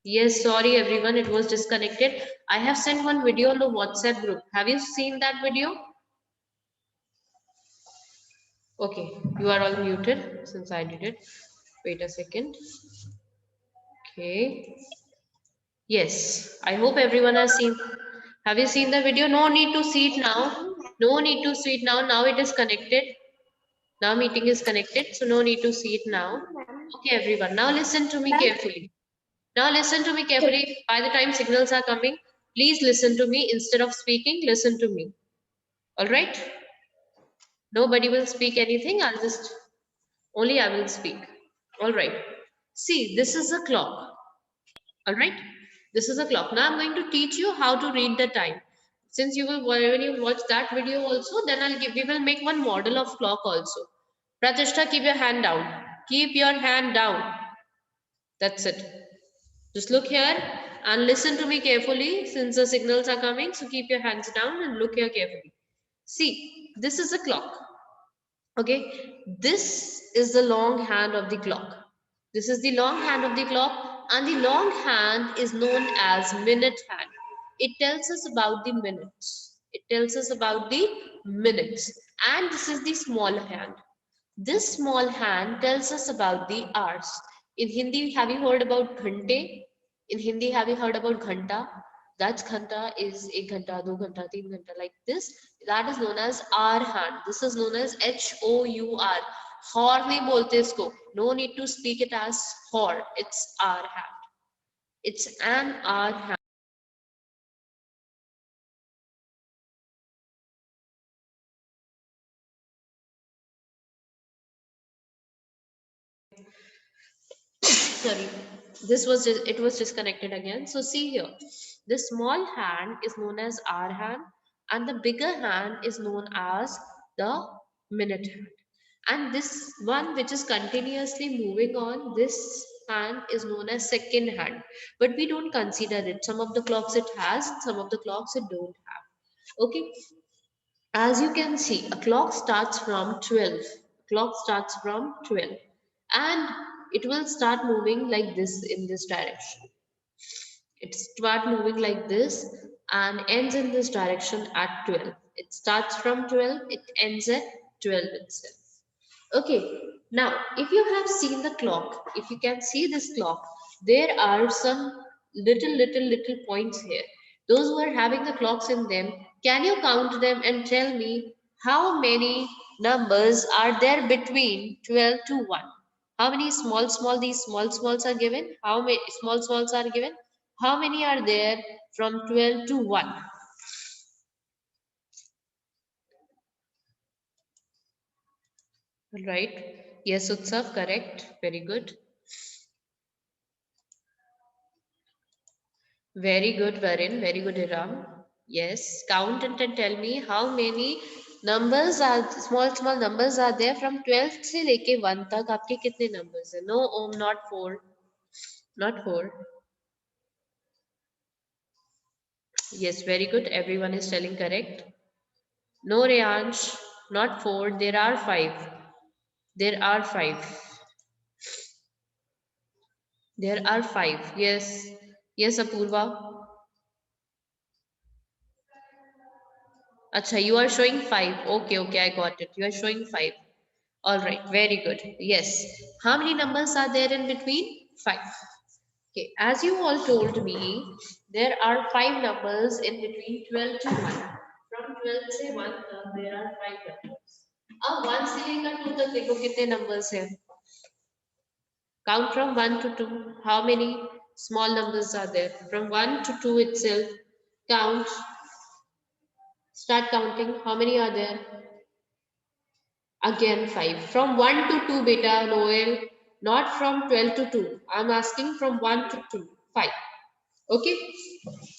Yes, sorry everyone, it was disconnected. I have sent one video on the WhatsApp group. Have you seen that video? Okay, you are all muted since I did it. Wait a second. Okay. Yes, I hope everyone has seen. Have you seen the video? No need to see it now. No need to see it now. Now it is connected. Now meeting is connected, so no need to see it now. Okay, everyone. Now listen to me carefully. Now listen to me carefully. By the time signals are coming, please listen to me. Instead of speaking, listen to me. All right? Nobody will speak anything. Only I will speak. All right. See, this is a clock. All right. This is a clock. Now I'm going to teach you how to read the time. Since you will, when you watch that video also, then we will make one model of clock also. Pratishta, keep your hand down. Keep your hand down. That's it. Just look here and listen to me carefully since the signals are coming. So keep your hands down and look here carefully. See, this is a clock. Okay, this is the long hand of the clock. This is the long hand of the clock, and the long hand is known as minute hand. It tells us about the minutes. It tells us about the minutes. And this is the small hand. This small hand tells us about the hours. In Hindi, have you heard about ghante? In Hindi, have you heard about ghanta? That's ghanta is ek ghanta, do ghanta, teen ghanta, like this. That is known as hour hand. This is known as HOUR. Hor nahi bolte isko. No need to speak it as hor. It's hour hand. It's an hour hand. Sorry, it was disconnected again. So see here, the small hand is known as hour hand, and the bigger hand is known as the minute hand. And this one which is continuously moving on, this hand is known as second hand, but we don't consider it. Some of the clocks it has, some of the clocks it don't have. Okay, as you can see, a clock starts from 12. Clock starts from 12, and it will start moving like this in this direction. It start moving like this and ends in this direction at 12. It starts from 12, it ends at 12 itself. Okay, now if you have seen the clock, if you can see this clock, there are some little points here. Those who are having the clocks in them, can you count them and tell me how many numbers are there between 12 to 1? How many these small smalls are given? How many small smalls are given? How many are there from 12 to 1? Right? Yes, Utsav, correct. Very good. Very good, Varin. Very good, Iram. Yes, count and then tell me how many numbers are small numbers are there from 12 से लेके 1 तक आपके कितने numbers हैं? No, Om, not 4. Not 4. Yes, very good. Everyone is telling correct. No, Reyansh, not 4. There are 5. There are 5. There are 5. Yes. Yes, Apurva. Acha, you are showing 5. Okay, okay, I got it. You are showing 5. All right, very good. Yes. How many numbers are there in between? 5. Okay, as you all told me, there are 5 numbers in between 12 to 1. From 12 से 1 तक there are 5 numbers. अब 1 से लेकर 2 तक देखो कितने numbers हैं. Count from 1 to 2. How many small numbers are there? From 1 to 2 itself. Count. Start counting. How many are there? Again 5. From 1 to 2, beta, Noel. Not from 12 to 2. I'm asking from 1 to 2. 5. Okay.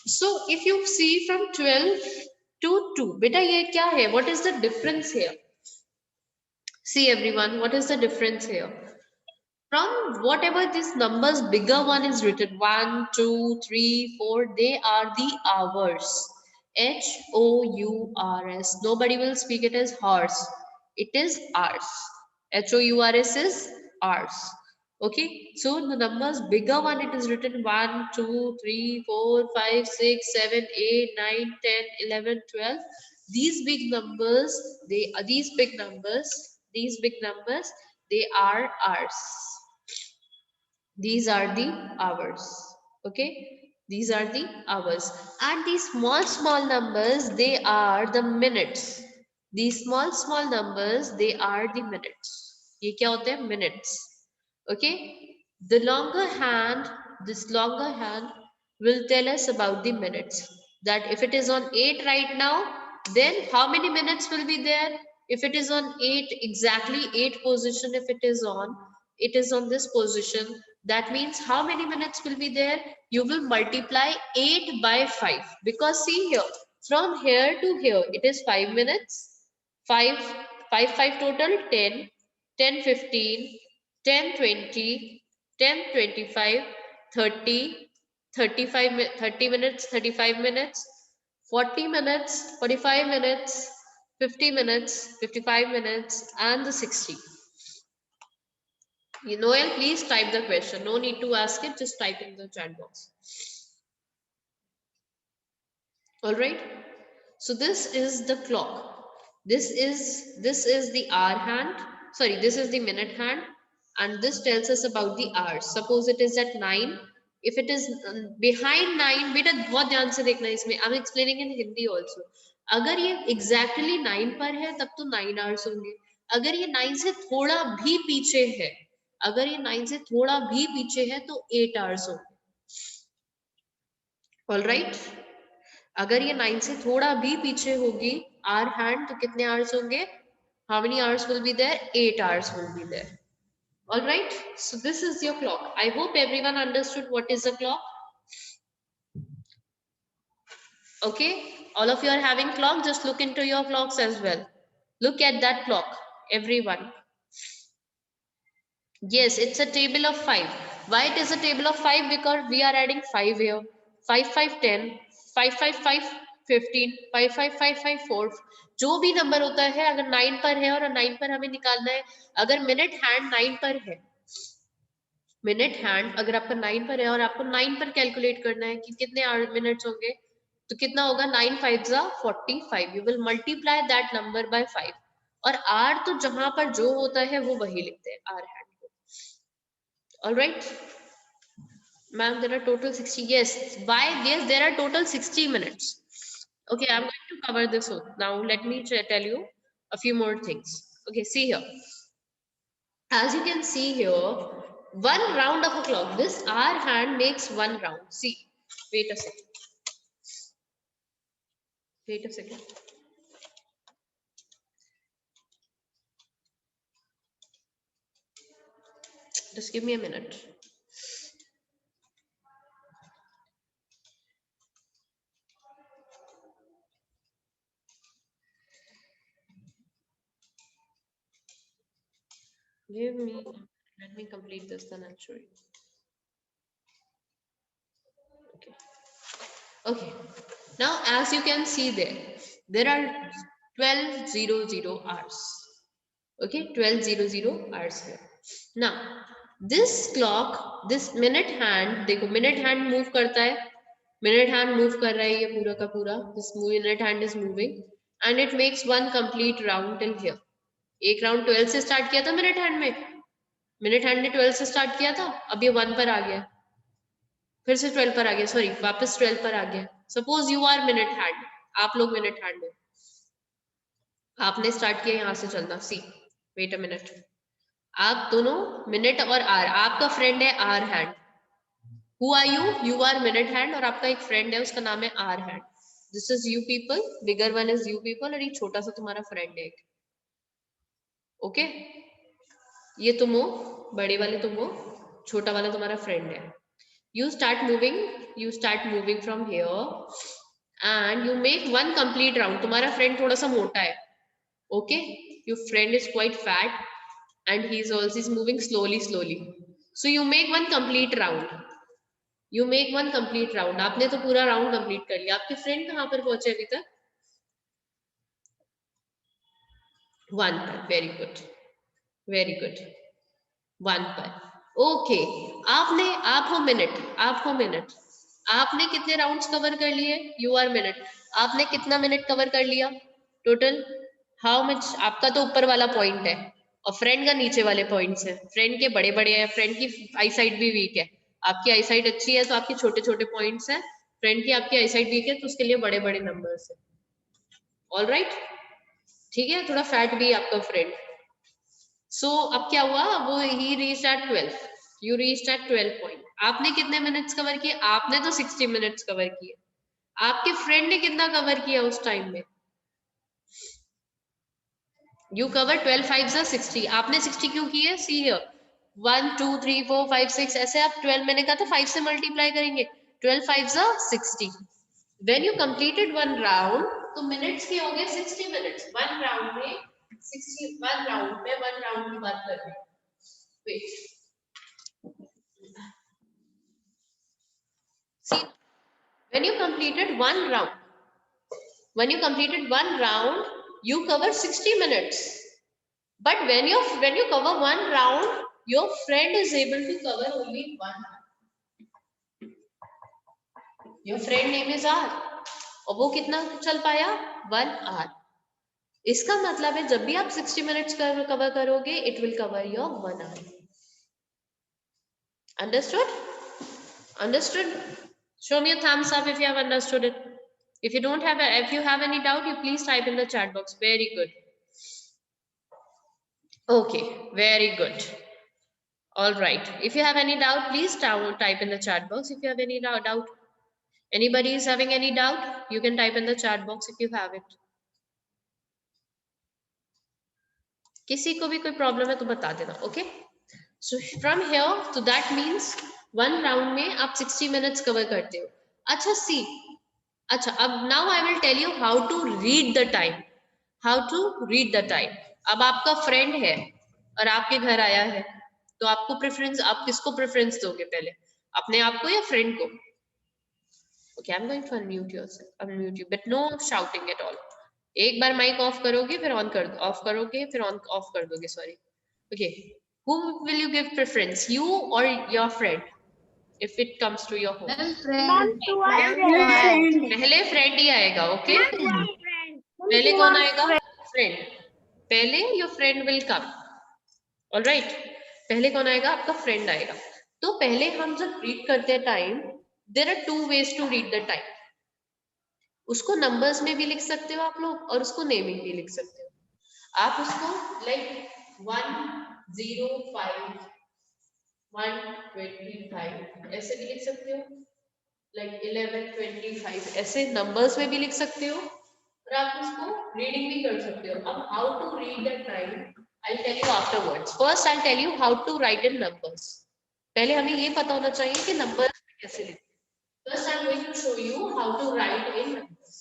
So if you see from 12 to 2, beta, ye kya hai? What is the difference here? See everyone, what is the difference here? From whatever these numbers, bigger one is written 1, 2, 3, 4. They are the hours. HOURS. Nobody will speak it as horse. It is hours. HOURS is hours. Okay, so the numbers bigger one, it is written 1, 2, 3, 4, 5, 6, 7, 8, 9, 10, 11, 12. These big numbers, these big numbers, they are ours. These are the hours. Okay, these are the hours. And these small numbers, they are the minutes. These small numbers, they are the minutes. ये क्या होते हैं? Minutes. Okay, the longer hand, this longer hand will tell us about the minutes, that if it is on 8 right now, then how many minutes will be there? If it is on 8, exactly 8 position, if it is on this position, that means how many minutes will be there? You will multiply 8 by 5, because see here, from here to here it is 5 minutes. 5 5 5 total 10, 10 15, 10 20, 10 25, 30, 35 30 minutes, 35 minutes, 40 minutes, 45 minutes, 50 minutes, 55 minutes, and the 60. Noel, please type the question. No need to ask it, just type in the chat box. All right. So this is the clock. This is the hour hand. Sorry, this is the minute hand, and this tells us about the hours. Suppose it is at 9. If it is behind 9, बेटा बहुत ध्यान से देखना इसमें. I'm explaining in Hindi also. अगर ये exactly 9 पर है तब तो 9 hours होंगे. अगर ये 9 से थोड़ा भी पीछे है, अगर ये 9 से थोड़ा भी पीछे है तो 8 hours होंगे. All right. अगर ये 9 से थोड़ा भी पीछे होगी आर हैंड, तो कितने आवर्स होंगे? How many hours will be there? 8 hours will be there. All right. So this is your clock. I hope everyone understood what is a clock. Okay. All of you are having clock. Just look into your clocks as well. Look at that clock, everyone. Yes, it's a table of 5. Why it is a table of 5? Because we are adding 5 here. 5 5 10, 5 5 5 15, 5 5 5 5 4. जो भी number होता है, अगर 9 पर है और 9 पर हमें निकालना है, अगर मिनट हैंड 9 पर है, मिनट हैंड अगर आपका 9 पर है और आपको 9 पर कैलकुलेट करना है कि कितने मिनट्स होंगे, तो कितना होगा? 9 5 45. You will multiply that number by 5. और आर तो जहां पर जो होता है वो वही लिखते हैं, hour hand. All right, ma'am, there are total 60. Yes, yes, there are total 60 minutes. Okay, I'm going to cover this one. Now, let me tell you a few more things. Okay, see here. As you can see here, one round of a clock, this hour hand makes one round. See, wait a second. Wait a second. Just give me a minute. Let me complete this, then I'll show you. Okay. Okay. Now, as you can see there are 12:00 hours. Okay, 12:00 hours here. Now, this clock, this minute hand, देखो minute hand move करता है, minute hand move कर रहा है ये पूरा का पूरा. This minute hand is moving and it makes one complete round till here. एक round 12 से start किया था minute hand में, minute hand ने 12 से start किया था, अब ये 1 पर आ गया, फिर से 12 पर आ गया, सॉरी वापस 12 पर आ गया. Suppose you are minute hand, आप लोग मिनट हैंड हो, आपने स्टार्ट किया यहाँ से चलना. See, wait a minute. आप दोनों मिनट और आर, आपका फ्रेंड है hour hand. Who are you? You are minute hand और आपका एक फ्रेंड है उसका नाम है hour hand. This is you people, bigger one is you people और ये छोटा सा तुम्हारा फ्रेंड है. ओके, ये तुम हो, बड़े वाले तुम हो, छोटा वाला तुम्हारा फ्रेंड है. You start moving from here and you make one complete round. तुम्हारा friend थोड़ा सा मोटा है, okay? Your friend is quite fat and he is also moving slowly. So you make one complete round. आपने तो पूरा round complete कर लिया. आपके फ्रेंड कहाँ पर पहुंचे अभी तक? 1 पर. Very good. 1 पर. ओके, आप हो मिनट, आपने कितने राउंड्स कवर कर लिए? यू आर मिनट, आपने कितना मिनट कवर कर लिया टोटल? How much? आपका तो ऊपर वाला पॉइंट है और फ्रेंड का नीचे वाले पॉइंट्स है। फ्रेंड के बड़े बड़े है, फ्रेंड की आई साइड भी वीक है। आपकी आई साइड अच्छी है तो आपके छोटे छोटे पॉइंट्स है, फ्रेंड की आपकी आई साइड वीक है तो उसके लिए बड़े बड़े नंबर्स है। ऑल राइट, ठीक है, थोड़ा फैट भी है आपका फ्रेंड। सो अब क्या हुआ, वो ही reached eight 12, you reached eight 12 point. आपने कितने मिनट्स कवर किए? आपने तो 60 मिनट्स कवर किए। आपके फ्रेंड ने कितना कवर किया उस टाइम में? यू कवर 12 5 जा 60, आपने 60 क्यों किए? सी हियर 1 2 3 4 5 6, ऐसे आप 12, मैंने कहा था 5 से मल्टीप्लाई करेंगे, 12 5 जा 60। When you completed one round, तो मिनट्स के हो गए 60 मिनट्स। वन राउंड में 60, वन राउंड में, वन राउंड की बात कर रहे हैं। Wait, see, when you completed one round, you cover 60 minutes. But when you cover one round, your friend is able to cover only 1 hour. Your friend name is R, और वो कितना चल पाया? 1 hour. इसका मतलब है जब भी आप 60 मिनट्स कवर करोगे, it will cover your 1 hour. Understood? Show me a thumbs up if you have understood it. If you have any doubt, you please type in the chat box. Very good. Okay, very good. All right. If you have any doubt, please type in the chat box. If you have any doubt, anybody is having any doubt, you can type in the chat box if you have it. किसी को भी कोई problem है तो बता देना, okay? So from here, तो that means one round में आप 60 मिनट्स कवर करते हो। अच्छा, अब now I will tell you how to read the time. अब आपका फ्रेंड है और आपके घर आया है, तो आप किसको प्रेफरेंस दोगे पहले, अपने आप को या फ्रेंड को? Okay, I am going to unmute you, but no shouting at all. एक बार माइक ऑफ करोगे फिर ऑन कर दोगे, sorry. Okay, whom will you give preference, you or your friend, if it comes to your home? पहले friend ही आएगा, okay? पहले कौन आएगा? फ्रेंड। पहले your friend will come, alright? पहले कौन आएगा? आपका फ्रेंड आएगा। तो पहले हम जब रीड करते हैं time, there are 2 ways to read the time. उसको नंबर्स में भी लिख सकते हो आप लोग, और उसको नेमिंग भी लिख सकते हो। आप उसको लाइक 105 125 ऐसे भी लिख सकते हो, लाइक 1125 ऐसे नंबर्स में भी लिख सकते हो, और आप उसको रीडिंग भी कर सकते हो। अब how to read the time I'll tell you afterwards. First I'll tell you how to write in numbers. पहले हमें ये पता होना चाहिए कि नंबर्स कैसे लिखते हैं। First I'm going to show you how to write in numbers.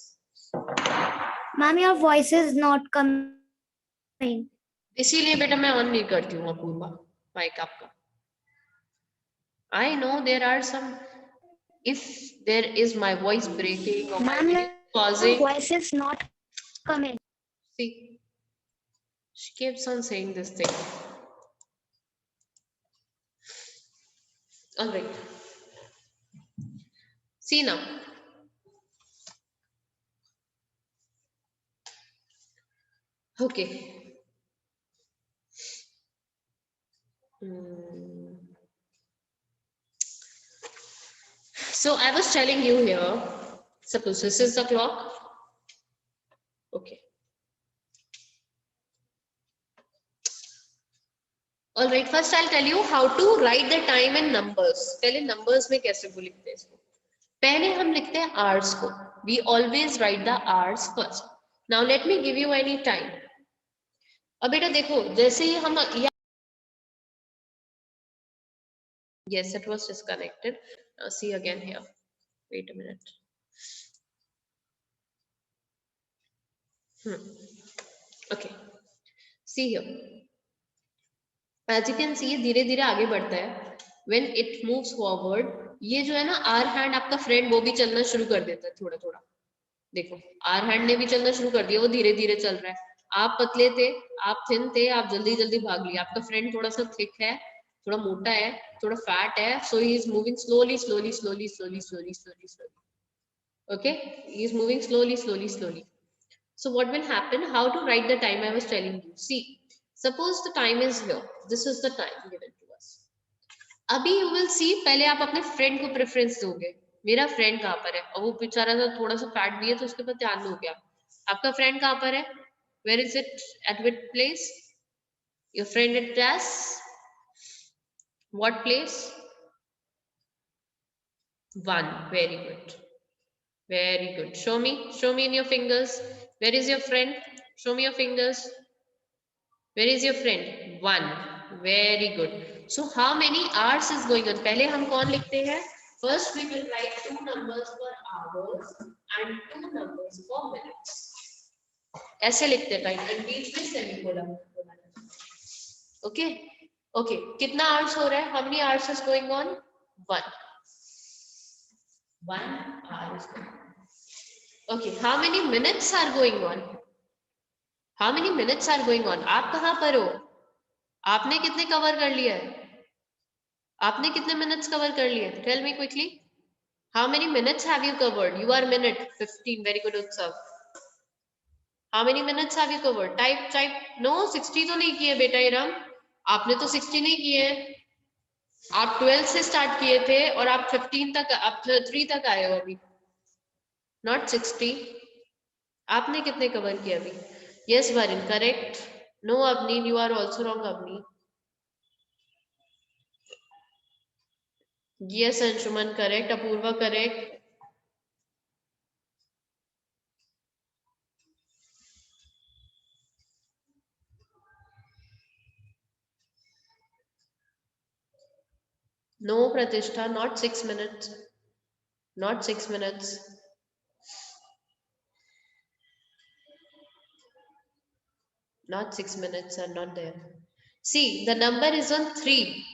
Ma'am, your voice is not coming. इसीलिए बेटा मैं ऑन नहीं करती हूँ अपूर्वा माइक आपका। I know there are some, if there is my voice breaking or my video pausing. Your voice is not coming. See, she keeps on saying this thing. All right. See now. Okay. So I was telling you here, suppose this is the clock. Okay. All right, first I'll tell you how to write the time in numbers. पहले numbers में कैसे वो लिखते हैं इसको? पहले हम लिखते हैं hours को. We always write the hours first. Now let me give you any time. अब बेटा देखो, जैसे ही हम yes, it was disconnected. Now see again here. Wait a minute. Okay. See here. As you can see, धीरे धीरे आगे बढ़ता है. When it moves forward, ये जो है ना R hand आपका फ्रेंड, वो भी चलना शुरू कर देता है थोड़ा थोड़ा. देखो, R hand ने भी चलना शुरू कर दिया, वो धीरे धीरे चल रहा है. आप पतले थे, आप थिन थे, आप जल्दी जल्दी भाग लिए. आपका फ्रेंड थोड़ा सा थिक है, थोड़ा मोटा है, थोड़ा फैट है, so he is moving slowly slowly slowly slowly slowly slowly slowly. Okay, he is moving slowly slowly slowly. So what will happen? How to write the time I was telling you? See, suppose the time is here, this is the time given to us. अभी you will see, पहले आप अपने friend को preference दोगे, मेरा friend कहाँ पर है, और वो बेचारा सा थोड़ा सा फैट भी है तो उसके ऊपर ध्यान दोगे आप. आपका फ्रेंड कहाँ पर है? Where is it? At which place? Your friend at class? What place? One. Very good. Very good. Show me. Show me in your fingers. Where is your friend? Show me your fingers. Where is your friend? One. Very good. So how many hours is going on? पहले हम कौन लिखते हैं? First we will write two numbers for hours and two numbers for minutes. ऐसे लिखते हैं, right? And बीच में semicolon. Okay. Okay. कितना hours हो रहा है? How many hours is going on? One. 1 hour is going on. Okay. How many minutes are going on? How many minutes are going on? आप कहाँ पर हो? आपने कितने कवर कर लिया है? आपने कितने minutes कवर कर लिए? Tell me quickly. How many minutes have you covered? You are minute 15. Very good, Utsav. How many minutes have you covered? Type. No, 60 तो नहीं किए बेटा इरम. आपने तो 60 नहीं किए. आप 12 से स्टार्ट किए थे और आप 15 तक, आप 3 तक आए हो अभी. Not 60. आपने कितने कवर किए अभी? Yes, Varin, correct. No, Avni, you are also wrong, Avni. Yes, Anshuman, correct. Apurva, correct. No, Pratishtha, not 6 minutes. Not 6 minutes. Not 6 minutes are not there. See, the number is on 3.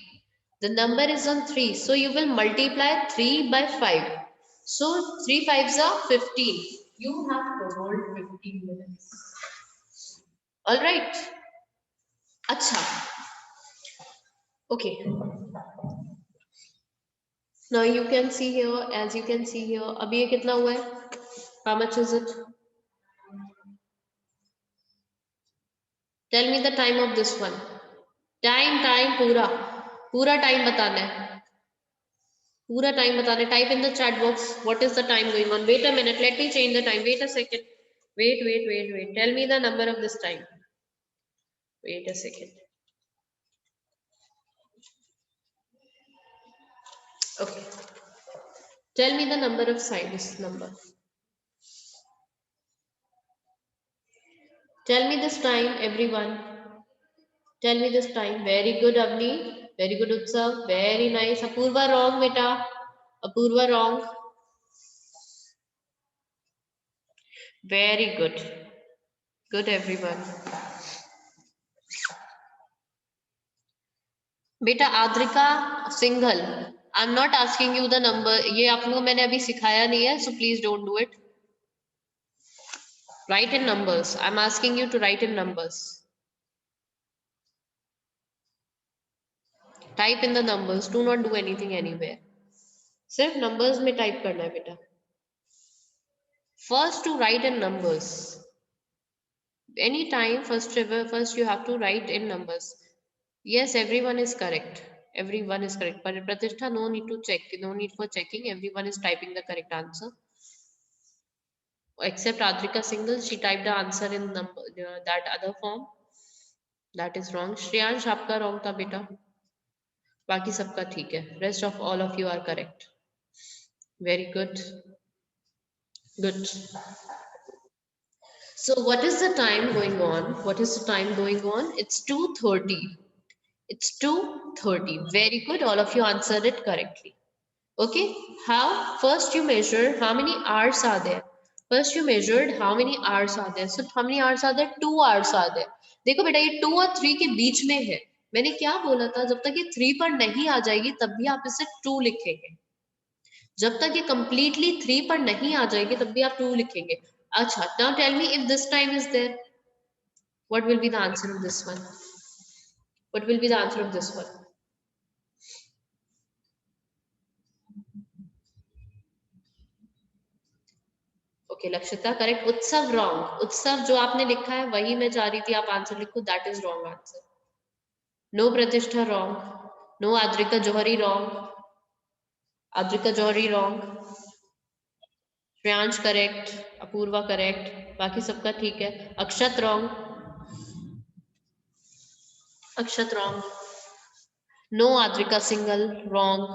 The number is on 3. So you will multiply 3 by 5. So 3 5s are 15. You have to hold 15 minutes. Alright. Acha. Okay. Now you can see here, as you can see here, abhi ye kitna hua hai? How much is it? Tell me the time of this one. Time पूरा time बताना है. पूरा time बताना है. Type in the chat box. What is the time going on? Wait a minute. Let me change the time. Wait a second. Wait. Tell me the number of this time. Wait a second. Okay. Tell me the number of this number. Tell me this time, everyone. Tell me this time. Very good, Avni. Very good, Utsav. Very nice. Apurva wrong, beta. Apurva wrong. Very good. Good, everyone. बेटा Adrika Singhal, I am not asking you the number, ये आप लोगों को मैंने अभी सिखाया नहीं है, so please don't do it. Write in numbers. I am asking you to write in numbers. Type in the numbers. Do not do anything anywhere. सिर्फ नंबर्स में टाइप करना है बेटा. First to write in numbers. Any time first you have to write in numbers. Yes, everyone is correct. Everyone is correct. But Pratishtha, no need to check. No need for checking. Everyone is typing the correct answer. Except Adrika Singhal, she typed the answer in number, that other form. That is wrong. Shriyansh, आपका wrong था बेटा. बाकी सबका ठीक है. Rest of all of you are correct. Very good. Good. So what is the time going on? What is the time going on? It's 2:30. It's 2:30. Very good. All of you answered it correctly. Okay. How? First you measure how many hours are there. First you measured how many hours are there. So how many hours are there? 2 hours are there. देखो बेटा ये 2 और 3 के बीच में है. मैंने क्या बोला था, जब तक ये 3 पर नहीं आ जाएगी तब भी आप इसे 2 लिखेंगे. जब तक ये completely 3 पर नहीं आ जाएगी तब भी आप 2 लिखेंगे. अच्छा, now tell me if this time is there. What will be the answer of this one? What will be the answer of this one? Okay Lakshita correct. उत्सव रॉन्ग. उत्सव जो आपने लिखा है वही मैं चाह रही थी आप आंसर लिखो. That is wrong answer. No Pratishtha wrong. No Adrika Johri wrong. Adrika Johri wrong. Shreyansh correct. Apurva correct. बाकी सबका ठीक है. Akshat wrong. Akshat wrong. No Adrika Singhal wrong.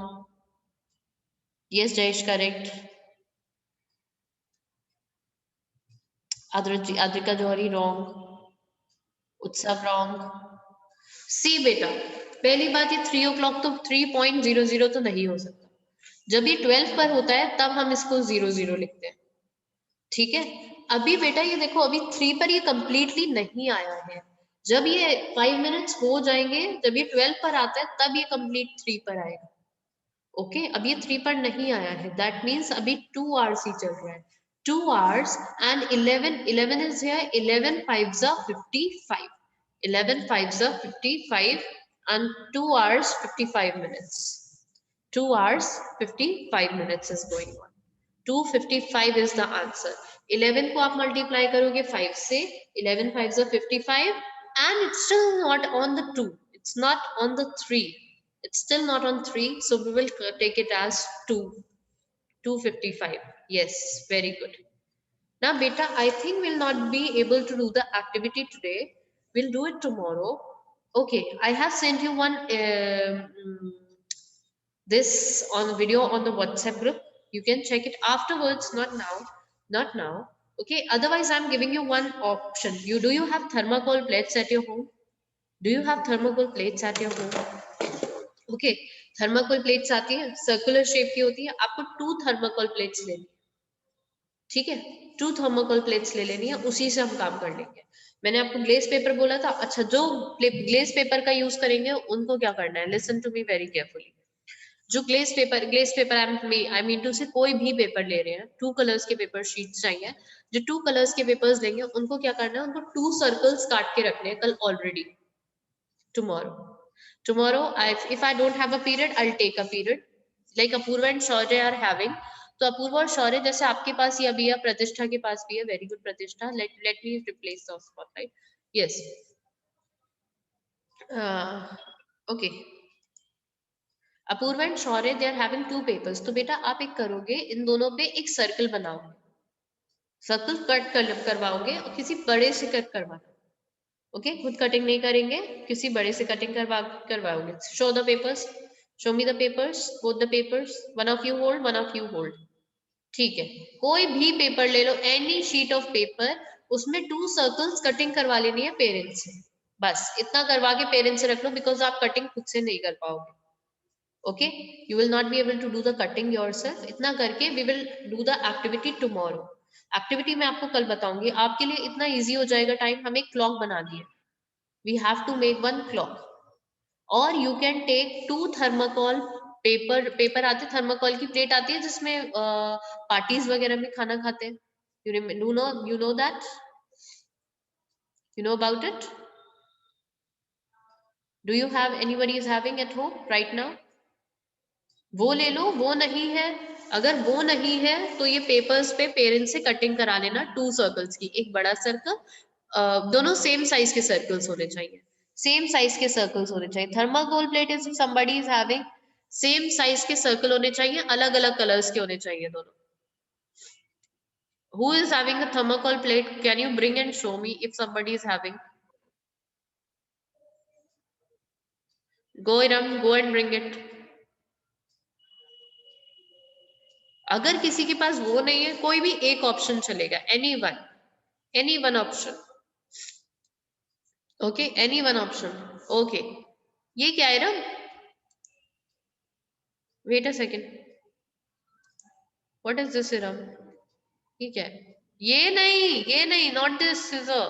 Yes Jayesh correct. Adrika Johri wrong. Utsav wrong. See बेटा पहली बात ये 3 o'clock तो 3.00 तो नहीं हो सकता. जब ये 12 पर होता है तब हम इसको 00 लिखते हैं. ठीक है. अभी बेटा ये देखो अभी 3 पर ये कंप्लीटली नहीं आया है. जब ये 5 मिनट्स हो जाएंगे जब ये 12 पर आता है तब ये कंप्लीट 3 पर आएगा. ओके अब ये 3 पर नहीं आया है. दैट मीन्स अभी 2 आवर्स ही चल रहा है. 2 hours and 11 is here. 11 5s are 55. 11 5s are 55 and 2 hours 55 minutes. 2 hours 55 minutes is going on. 255 is the answer. 11 को आप मल्टीप्लाई करोगे 5 से. 11 5s are 55 and it's still not on the 2. It's not on the 3. It's still not on 3. So we will take it as 2. 255. Yes, very good. Now, beta, I think we'll not be able to do the activity today. We'll do it tomorrow. Okay, I have sent you one this on video on the WhatsApp group. You can check it afterwards, not now. Not now. Okay, otherwise I'm giving you one option. Do you have thermocol plates at your home? Do you have thermocol plates at your home? Okay thermocol plates आती है circular shape की होती है. आपको 2 thermocol plates लेनी है. ठीक है 2 थर्माकोल प्लेट्स ले लेनी है. उसी से हम काम कर लेंगे. मैंने आपको ग्लेस पेपर बोला था. अच्छा जो ग्लेस पेपर का यूज करेंगे उनको क्या करना है. Listen to me very carefully. जो glace paper I mean to say कोई भी पेपर ले रहे हैं 2 कलर्स के पेपर शीट्स चाहिए. जो 2 कलर्स के पेपर्स लेंगे उनको क्या करना है. उनको 2 सर्कल्स काट के रखने हैं कल already. Tomorrow if I don't have a period I'll take a period like Apurva and Shaurya are having. तो अपूर्वा और शौर्य जैसे आपके पास ये अभी है प्रतिष्ठा के पास भी है. Very good Pratishtha. let me replace the spotlight. Yes. Okay. Apoorva and Shaurya they are having 2 papers. तो बेटा आप एक करोगे इन दोनों पे एक सर्कल बनाओगे. सर्कल कट करवाओगे और किसी बड़े से कट करवाना. ओके खुद कटिंग नहीं करेंगे. किसी बड़े से कटिंग करवाओगे. Show the papers. Show me the papers. Both the papers. One of you hold one of you hold. ठीक है कोई भी पेपर ले लो. Any sheet of paper. उसमें 2 सर्कल्स कटिंग करवा लेनी है पेरेंट्स से. बस इतना करवा के पेरेंट्स से रख लो बिकॉज आप कटिंग खुद से नहीं कर पाओगे. Okay you will not be able to do the cutting yourself. इतना करके we will do the activity tomorrow. Activity मैं आपको कल बताऊंगी. आपके लिए इतना इजी हो जाएगा टाइम. हम एक क्लॉक बना दिए. We have to make one clock. और you can take 2 thermocol paper आते. थर्माकोल की प्लेट आती है जिसमें पार्टीज वगैरह में खाना खाते हैं. you know that you know about it. Do you have anybody is having at home right now? वो ले लो. वो नहीं है अगर वो नहीं है तो ये पेपर्स पे पेरेंट्स से कटिंग करा लेना 2 सर्कल्स की. एक बड़ा सर्कल. दोनों सेम साइज के सर्कल्स होने चाहिए. सेम साइज के सर्कल्स होने चाहिए. Thermocol plate is somebody is having same size के सर्कल होने चाहिए. अलग अलग कलर्स के होने चाहिए दोनों. Who is having a thermocol plate? Can you bring and show me if somebody is having? Go Iram, go and bring it. अगर किसी के पास वो नहीं है कोई भी एक ऑप्शन चलेगा. Any one option. Okay any one option. Okay ये क्या है Iram. Wait a second. What is this Iram. ये क्या है. ये नहीं not this scissor.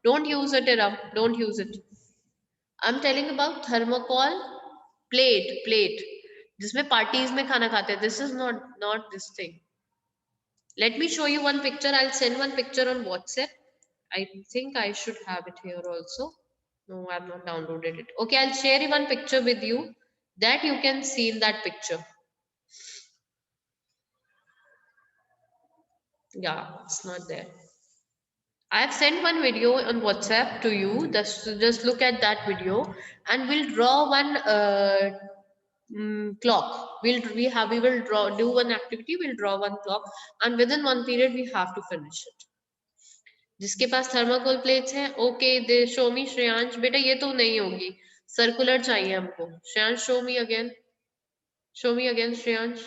Don't use it Iram. Don't use it. I am telling about thermocol plate जिसमें पार्टीज में खाना खाते हैं. This is not this thing. Let me show you one picture. I'll send one picture on WhatsApp. I think I should have it here also. No, I've not downloaded it. Okay, I'll share one picture with you that you can see in that picture. Yeah, it's not there. I have sent one video on WhatsApp to you. Just look at that video, and we'll draw one clock. We will do one activity. We'll draw one clock, and within one period we have to finish it. जिसके पास thermocol plates हैं, okay दे show मी श्रेयांश, बेटा ये तो नहीं होगी, circular चाहिए हमको। Shreyansh show me again Shreyansh.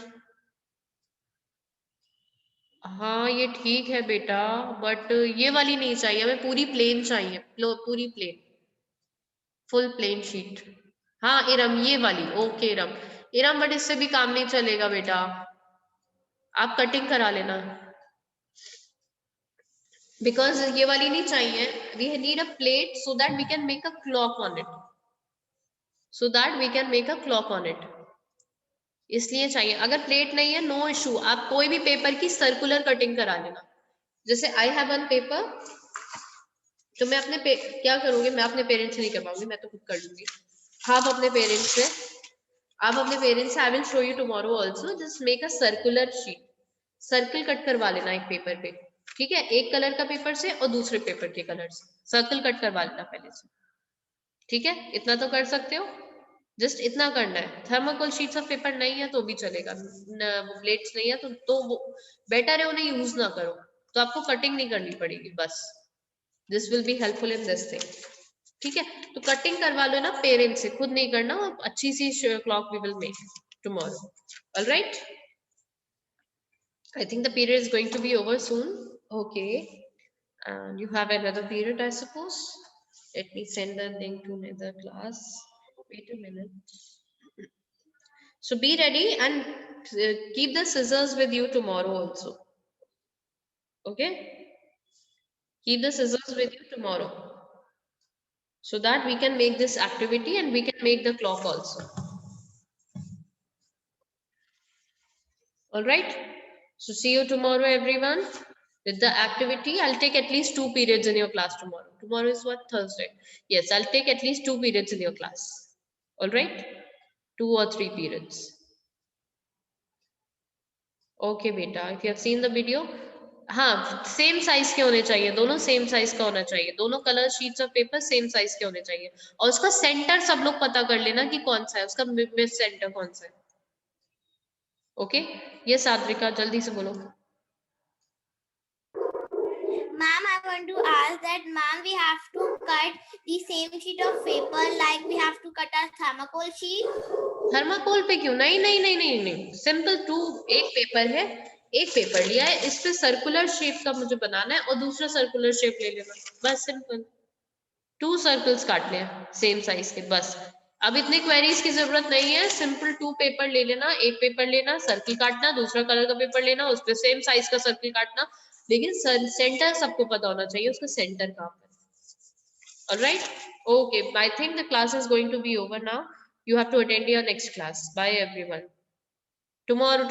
हाँ ये ठीक है बेटा, बट ये वाली नहीं चाहिए हमें, पूरी प्लेन चाहिए, पूरी प्लेन, फुल प्लेन शीट। हाँ इरम ये वाली, ओके इरम, इरम बट इससे भी काम नहीं चलेगा बेटा, आप कटिंग करा लेना, बिकॉज ये वाली नहीं चाहिए, we need a plate so that we can make a clock on it, इसलिए चाहिए। अगर प्लेट नहीं है नो इशू, आप कोई भी पेपर की सर्कुलर कटिंग करा लेना। जैसे आई हैव वन पेपर, तो मैं क्या करूंगी, मैं अपने पेरेंट्स से नहीं करवाऊंगी, मैं तो खुद कर लूंगी। आप अपने पेरेंट्स से, I will show you tomorrow also, just make a circular sheet, circle cut करवा लेना एक पेपर पे, ठीक है, एक कलर का पेपर से और दूसरे पेपर के कलर से सर्कल कट करवा लेना पहले से, ठीक है, इतना तो कर सकते हो, जस्ट इतना करना है। थर्माकोल शीट्स ऑफ पेपर नहीं है तो भी चलेगा, प्लेट्स नहीं है तो वो बेटर है उन्हें यूज ना करो, तो आपको कटिंग नहीं करनी पड़ेगी बस, this will be helpful in this thing, ठीक है। तो कटिंग करवा लो ना पेरेंट्स से, खुद नहीं करना, अच्छी सी clock we will make tomorrow, alright. I think the period is going to be over soon. Okay, and you have another period, I suppose. Let me send the link to another class. Wait a minute. So be ready and keep the scissors with you tomorrow also. Okay? Keep the scissors with you tomorrow so that we can make this activity and we can make the clock also. All right? So see you tomorrow, everyone. With the activity, I'll take at least 2 periods in your class tomorrow. Tomorrow is what? Thursday. Yes, I'll take at least 2 periods in your class. All right? 2 or 3 periods. Okay बेटा, if you have seen the video, हाँ same size के होने चाहिए, दोनों same size का होना चाहिए, दोनों colour sheets of paper same size के होने चाहिए, और उसका सेंटर सब लोग पता कर लेना कि कौन सा है, उसका मिड सेंटर कौन सा है। ओके, ये सात्विका जल्दी से बोलो। Ma'am, I want to ask that, ma'am, we have to cut the same sheet of paper like we have to cut our thermocol sheet. Thermocol पे क्यों? नहीं नहीं नहीं नहीं नहीं, सिंपल एक पेपर है, एक पेपर लिया है, इस पे सर्कुलर शेप का मुझे बनाना है और दूसरा सर्कुलर शेप ले लेना, बस सिंपल, 2 सर्कल्स काटने हैं सेम साइज के, बस। अब इतने क्वेरीज की जरूरत नहीं है, सिंपल 2 पेपर ले लेना, एक पेपर लेना, सर्कल काटना, दूसरा कलर का पेपर लेना, उस पे सेम साइज का सर्कल काटना, लेकिन सेंटर सबको पता होना चाहिए, उसका सेंटर कहाँ पर। Alright? Okay, I think the class is going to be over now. You have to attend your next class. Bye everyone. Tomorrow.